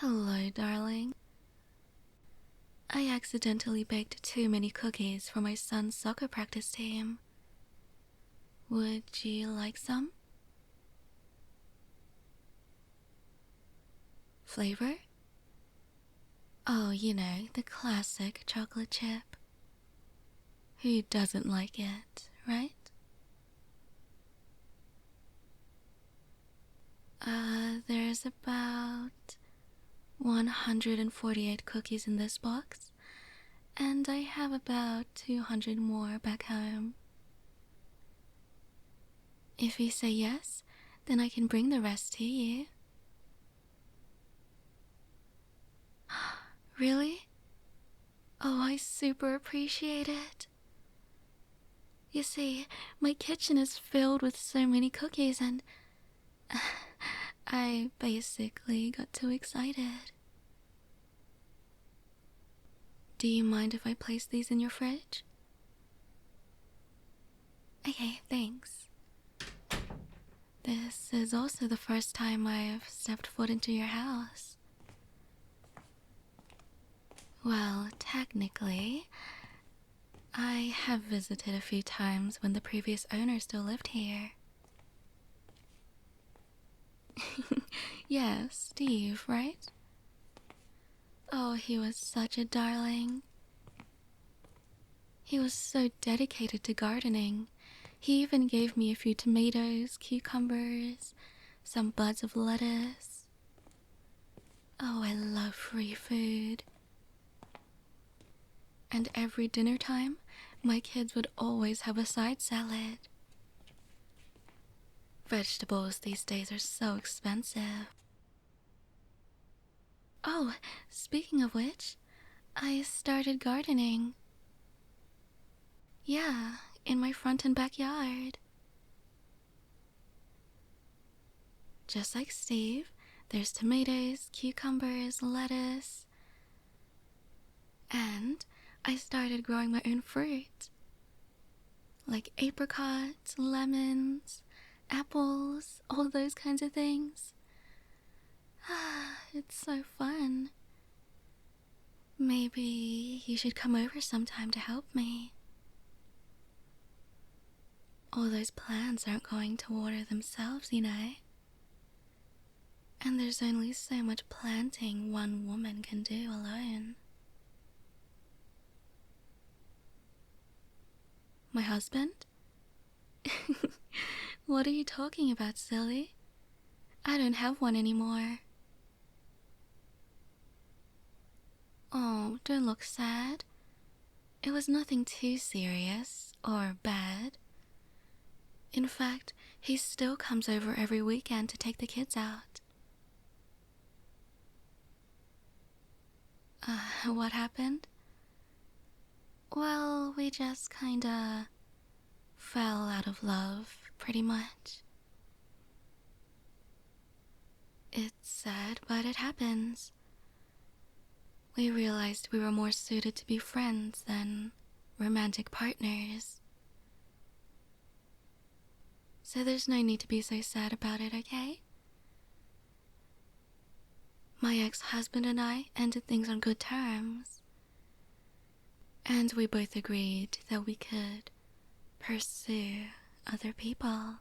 Hello, darling. I accidentally baked too many cookies for my son's soccer practice team. Would you like some? Flavor? Oh, you know, the classic chocolate chip. Who doesn't like it, right? There's about 148 cookies in this box, and I have about 200 more back home. If you say yes, then I can bring the rest to you. Really? Oh, I super appreciate it. You see, my kitchen is filled with so many cookies and I basically got too excited. Do you mind if I place these in your fridge? Okay, thanks. This is also the first time I've stepped foot into your house. Well, technically, I have visited a few times when the previous owner still lived here. Yeah, Steve, right? Oh, he was such a darling. He was so dedicated to gardening. He even gave me a few tomatoes, cucumbers, some buds of lettuce. Oh, I love free food. And every dinner time, my kids would always have a side salad. Vegetables these days are so expensive. Oh, speaking of which, I started gardening. Yeah, in my front and backyard. Just like Steve, there's tomatoes, cucumbers, lettuce. And I started growing my own fruit. Like apricots, lemons, apples, all those kinds of things. It's so fun. Maybe you should come over sometime to help me. All those plants aren't going to water themselves, you know. And there's only so much planting one woman can do alone. My husband? What are you talking about, silly? I don't have one anymore. Oh, don't look sad. It was nothing too serious or bad. In fact, he still comes over every weekend to take the kids out. What happened? Well, we just kinda fell out of love, pretty much. It's sad, but it happens. We realized we were more suited to be friends than romantic partners. So there's no need to be so sad about it, okay? My ex-husband and I ended things on good terms. And we both agreed that we could pursue other people.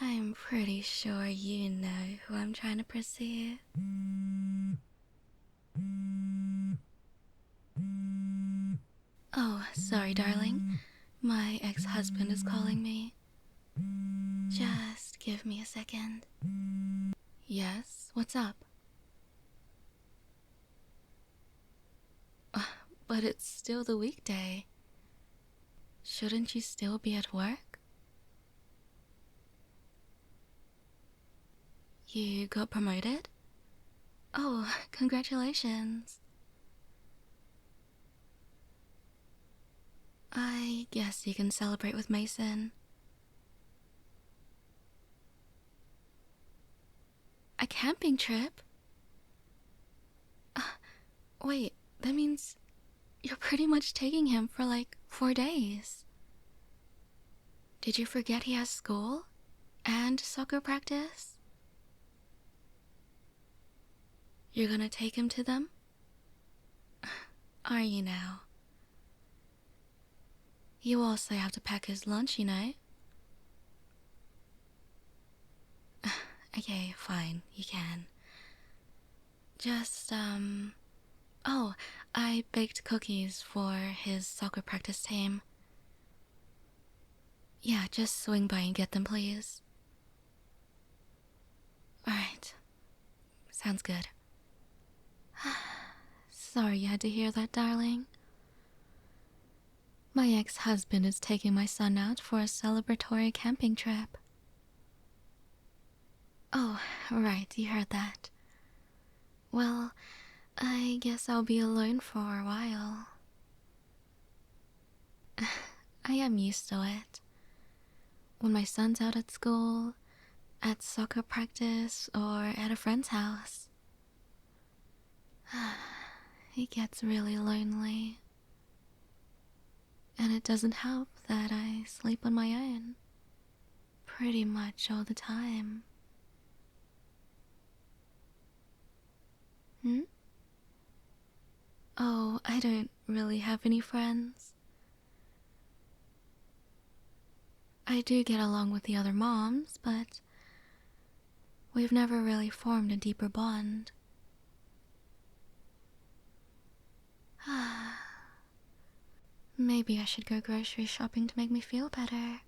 I'm pretty sure you know who I'm trying to pursue. Oh, sorry, darling. My ex-husband is calling me. Just give me a second. Yes, what's up? But it's still the weekday. Shouldn't you still be at work? You got promoted? Oh, congratulations. I guess you can celebrate with Mason. A camping trip? Wait, that means you're pretty much taking him for like 4 days. Did you forget he has school? And soccer practice? You're gonna take him to them? Are you now? You also have to pack his lunch, you know? Okay, fine, you can. Just, oh, I baked cookies for his soccer practice team. Yeah, just swing by and get them, please. Alright. Sounds good. Sorry you had to hear that, darling. My ex-husband is taking my son out for a celebratory camping trip. Oh, right, you heard that. Well, I guess I'll be alone for a while. I am used to it. When my son's out at school, at soccer practice, or at a friend's house. It gets really lonely. And it doesn't help that I sleep on my own. Pretty much all the time. Hmm? Oh, I don't really have any friends. I do get along with the other moms, but we've never really formed a deeper bond. Maybe I should go grocery shopping to make me feel better.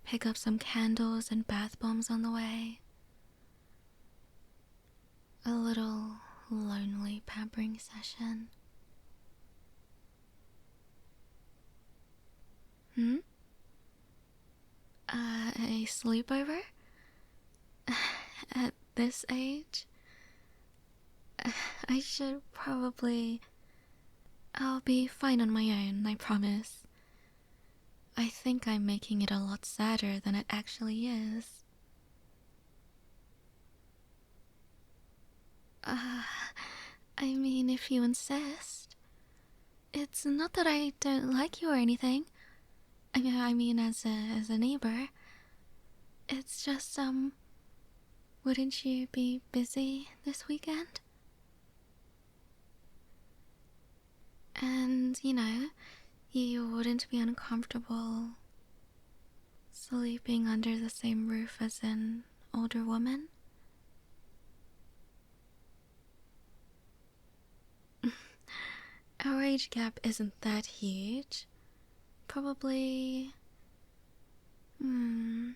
Pick up some candles and bath bombs on the way. A little lonely pampering session. Hmm? A sleepover? At this age? I should probably... I'll be fine on my own, I promise. I think I'm making it a lot sadder than it actually is. I mean, if you insist. It's not that I don't like you or anything. I mean, as a neighbor. It's just, wouldn't you be busy this weekend? And, you wouldn't be uncomfortable sleeping under the same roof as an older woman? Our age gap isn't that huge. Probably... You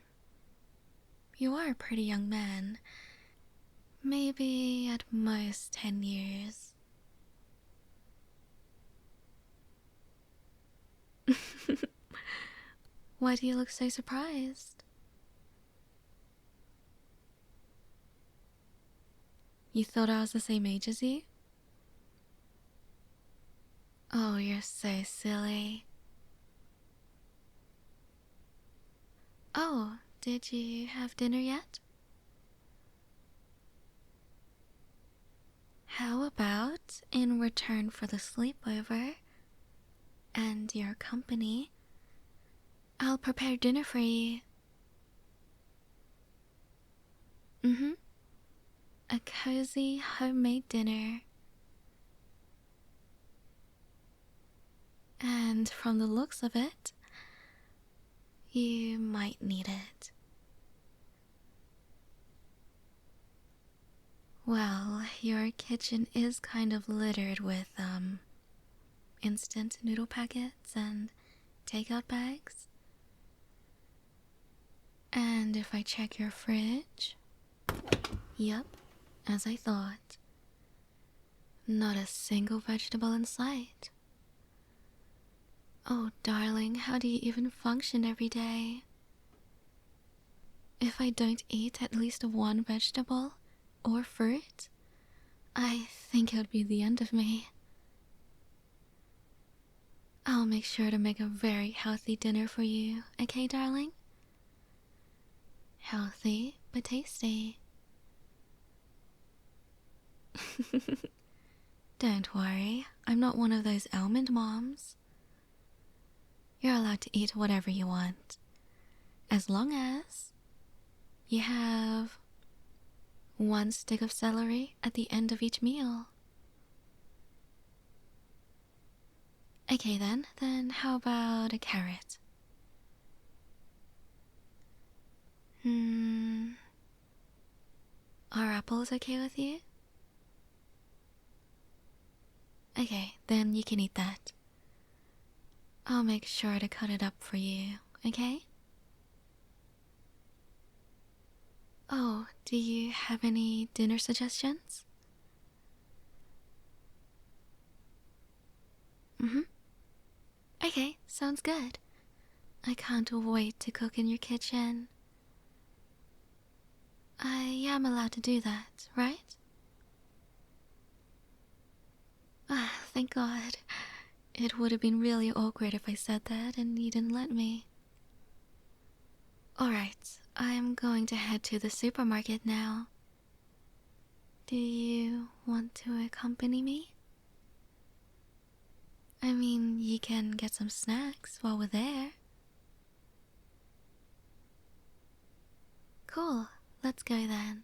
are a pretty young man. Maybe at most 10 years. Why do you look so surprised? You thought I was the same age as you? Oh, you're so silly. Oh, did you have dinner yet? How about, in return for the sleepover and your company, I'll prepare dinner for you. A cozy homemade dinner. And from the looks of it, you might need it. Well, your kitchen is kind of littered with, instant noodle packets and takeout bags. And if I check your fridge, yep, as I thought. Not a single vegetable in sight. Oh, darling, how do you even function every day? If I don't eat at least one vegetable or fruit, I think it would be the end of me. I'll make sure to make a very healthy dinner for you, okay, darling? Healthy, but tasty. Don't worry, I'm not one of those almond moms. You're allowed to eat whatever you want, as long as you have 1 stick of celery at the end of each meal. Okay then how about a carrot? Are apples okay with you? Okay, then you can eat that. I'll make sure to cut it up for you, okay? Oh, do you have any dinner suggestions? Okay, sounds good. I can't wait to cook in your kitchen. I am allowed to do that, right? Ah, thank God. It would have been really awkward if I said that and you didn't let me. Alright, I'm going to head to the supermarket now. Do you want to accompany me? I mean, you can get some snacks while we're there. Cool, let's go then.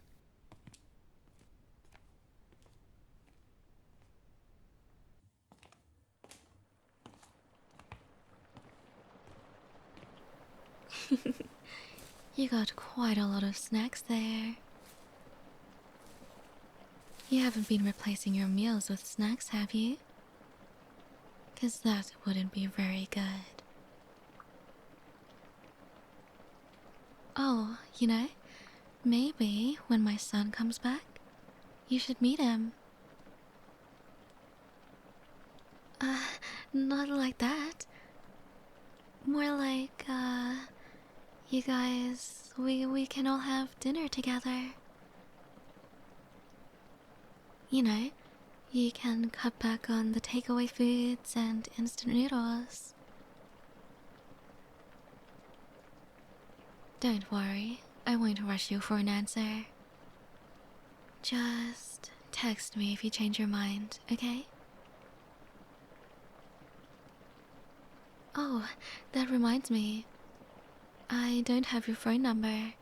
You got quite a lot of snacks there. You haven't been replacing your meals with snacks, have you? 'Cause that wouldn't be very good. Oh, maybe when my son comes back, you should meet him. Not like that. More like, you guys, we can all have dinner together. You can cut back on the takeaway foods and instant noodles. Don't worry, I won't rush you for an answer. Just text me if you change your mind, okay? Oh, that reminds me. I don't have your phone number.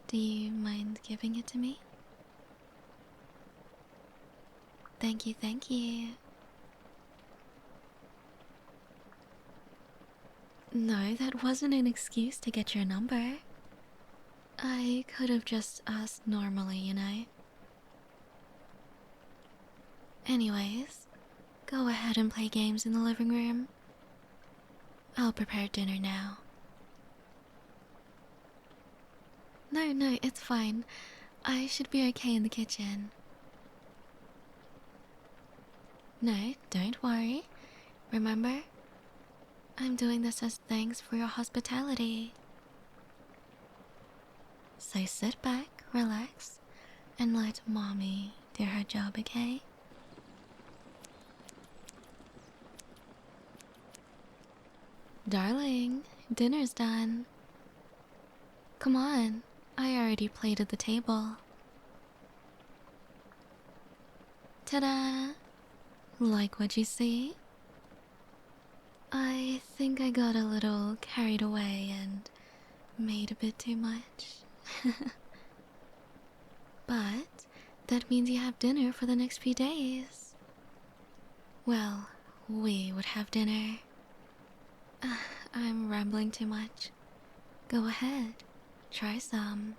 Do you mind giving it to me? Thank you, thank you. No, that wasn't an excuse to get your number. I could have just asked normally. Anyways, go ahead and play games in the living room. I'll prepare dinner now. No, it's fine. I should be okay in the kitchen. No, don't worry. Remember? I'm doing this as thanks for your hospitality. So sit back, relax, and let mommy do her job, okay? Darling, dinner's done. Come on, I already plated the table. Ta-da! Like what you see? I think I got a little carried away and made a bit too much. But that means you have dinner for the next few days. Well, we would have dinner. I'm rambling too much. Go ahead, try some.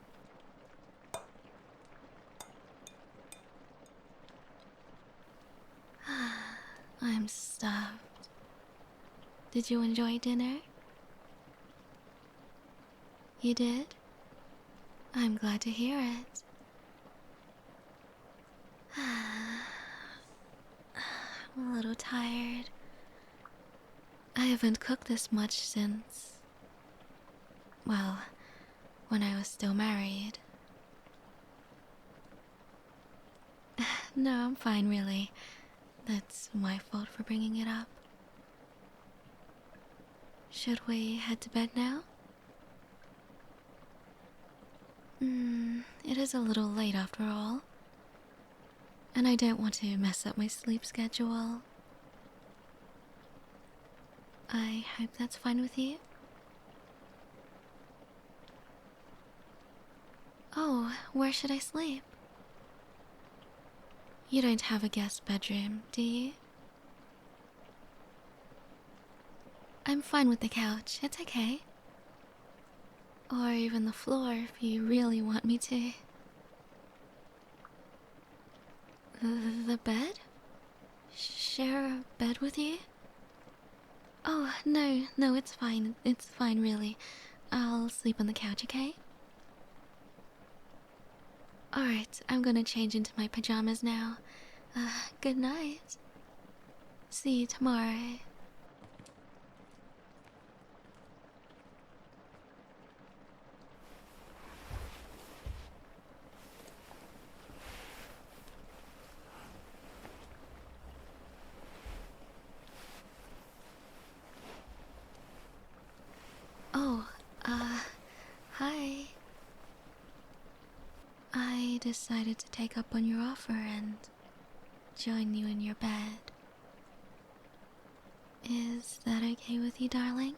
I'm stuffed. Did you enjoy dinner? You did? I'm glad to hear it. I'm a little tired. I haven't cooked this much since, well, when I was still married. No, I'm fine, really. That's my fault for bringing it up. Should we head to bed now? It is a little late after all. And I don't want to mess up my sleep schedule. I hope that's fine with you. Oh, where should I sleep? You don't have a guest bedroom, do you? I'm fine with the couch, it's okay. Or even the floor if you really want me to. The bed? Share a bed with you? Oh, no, it's fine. It's fine, really. I'll sleep on the couch, okay? Alright, I'm gonna change into my pajamas now. Good night. See you tomorrow. Oh, hi. I decided to take up on your offer and join you in your bed. Is that okay with you, darling?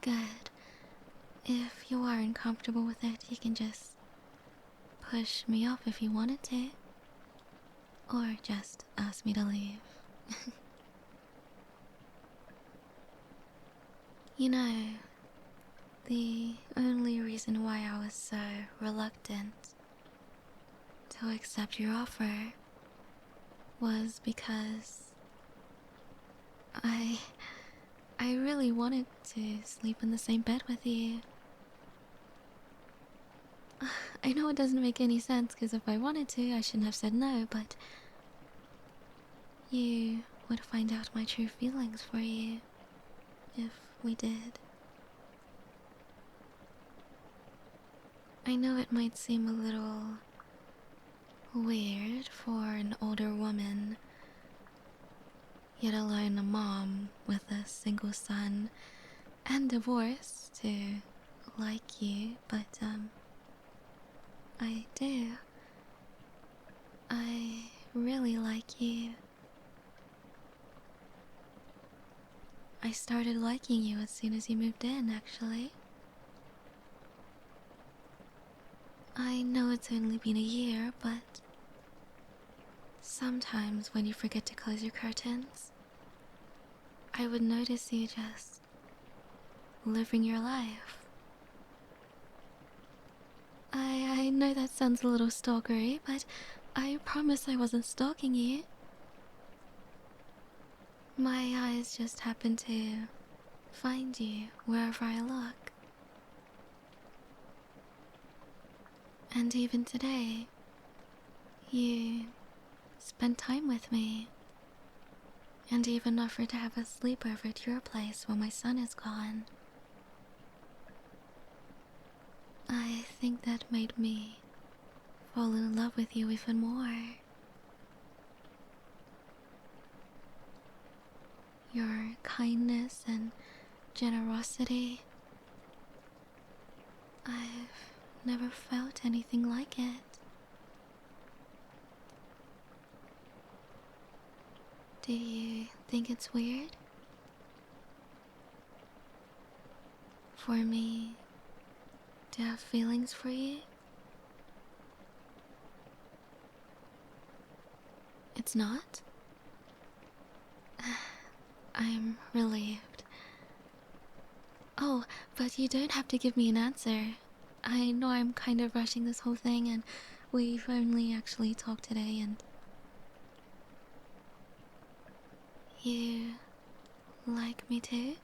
Good. If you are uncomfortable with it, you can just push me off if you wanted to. Or just ask me to leave. You know, the only reason why I was so reluctant to accept your offer was because I really wanted to sleep in the same bed with you. I know it doesn't make any sense because if I wanted to, I shouldn't have said no, but you would find out my true feelings for you if we did. I know it might seem a little weird for an older woman, yet alone a mom with a single son and divorced, to like you, but I do. I really like you. I started liking you as soon as you moved in, actually. I know it's only been a year, but sometimes when you forget to close your curtains, I would notice you just living your life. I know that sounds a little stalkery, but I promise I wasn't stalking you. My eyes just happened to find you wherever I look. And even today, you spent time with me, and even offered to have a sleepover at your place when my son is gone. I think that made me fall in love with you even more. Your kindness and generosity, I've never felt anything like it. Do you think it's weird for me to have feelings for you? It's not? I'm relieved. Oh, but you don't have to give me an answer. I know I'm kind of rushing this whole thing, and we've only actually talked today, and you like me too?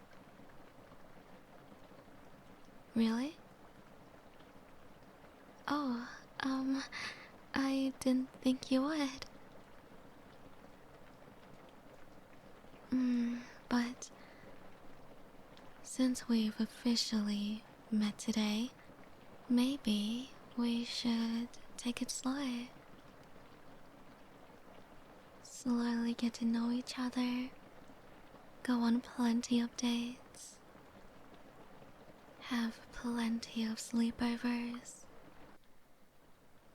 Really? Oh, I didn't think you would. But since we've officially met today, maybe we should take it slow. Slowly get to know each other, go on plenty of dates, have plenty of sleepovers,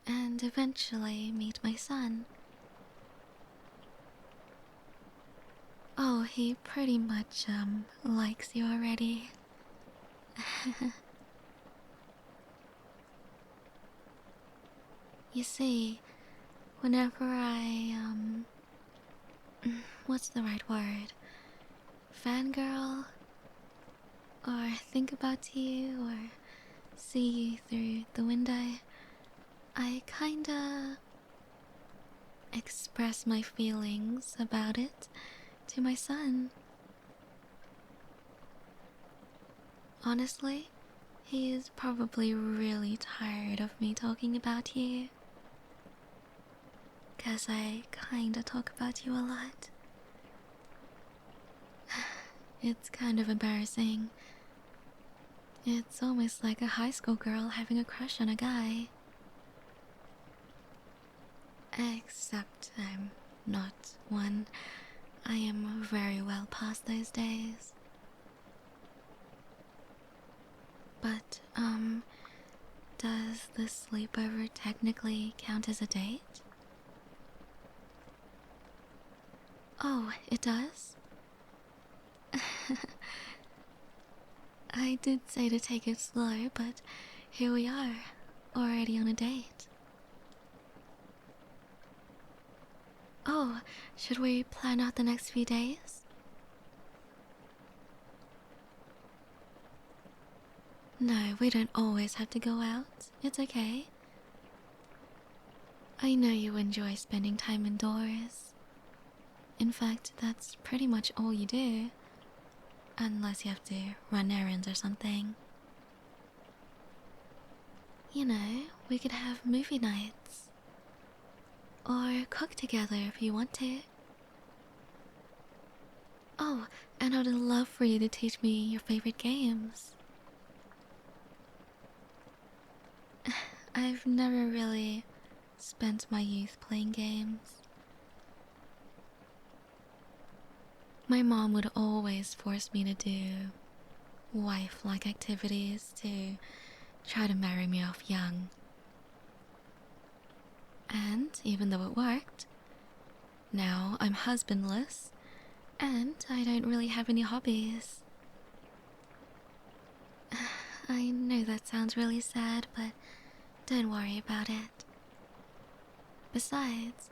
and eventually meet my son. Oh, he pretty much, likes you already. You see, whenever what's the right word? Fangirl? Or think about you, or see you through the window, I kinda express my feelings about it to my son. Honestly, he is probably really tired of me talking about you. 'Cause I kinda talk about you a lot. It's kind of embarrassing. It's almost like a high school girl having a crush on a guy. Except I'm not one. I am very well past those days. But, does the sleepover technically count as a date? Oh, it does? I did say to take it slow, but here we are, already on a date. Oh, should we plan out the next few days? No, we don't always have to go out. It's okay. I know you enjoy spending time indoors. In fact, that's pretty much all you do. Unless you have to run errands or something. You know, we could have movie nights. Or cook together if you want to. Oh, and I would love for you to teach me your favorite games. I've never really spent my youth playing games. My mom would always force me to do wife-like activities to try to marry me off young. And even though it worked, now I'm husbandless and I don't really have any hobbies. I know that sounds really sad, but don't worry about it. Besides,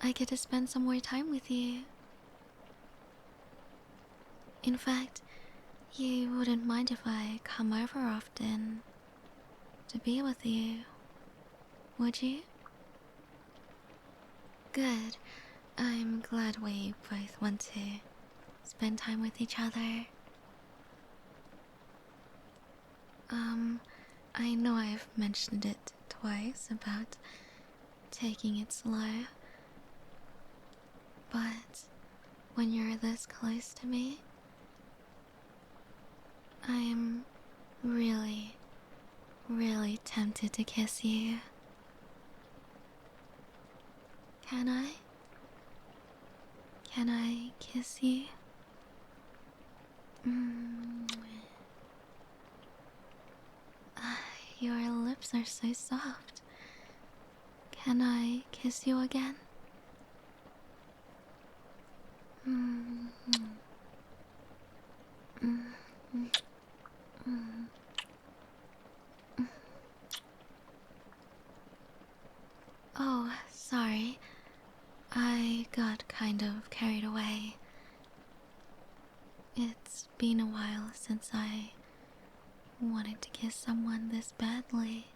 I get to spend some more time with you. In fact, you wouldn't mind if I come over often to be with you, would you? Good. I'm glad we both want to spend time with each other. I know I've mentioned it twice about taking it slow, but when you're this close to me, I'm really, really tempted to kiss you. Can I? Can I kiss you? Your lips are so soft. Can I kiss you again? Oh, sorry. I got kind of carried away. It's been a while since I wanted to kiss someone this badly.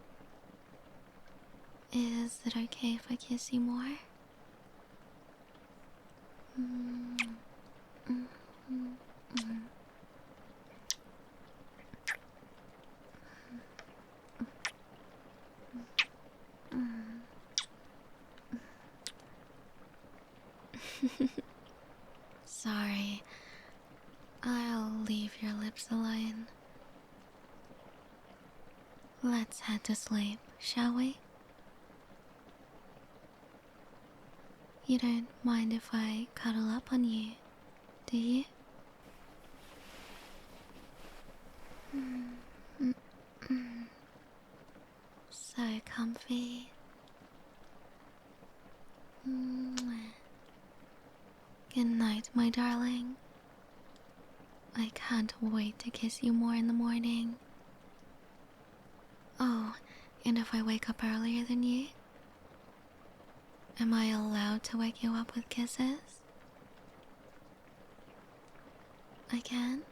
Is it okay if I kiss you more? Sorry. I'll leave your lips alone. Let's head to sleep, shall we? You don't mind if I cuddle up on you, do you? So comfy. Good night, my darling. I can't wait to kiss you more in the morning. Oh, and if I wake up earlier than you, Am I allowed to wake you up with kisses? I can?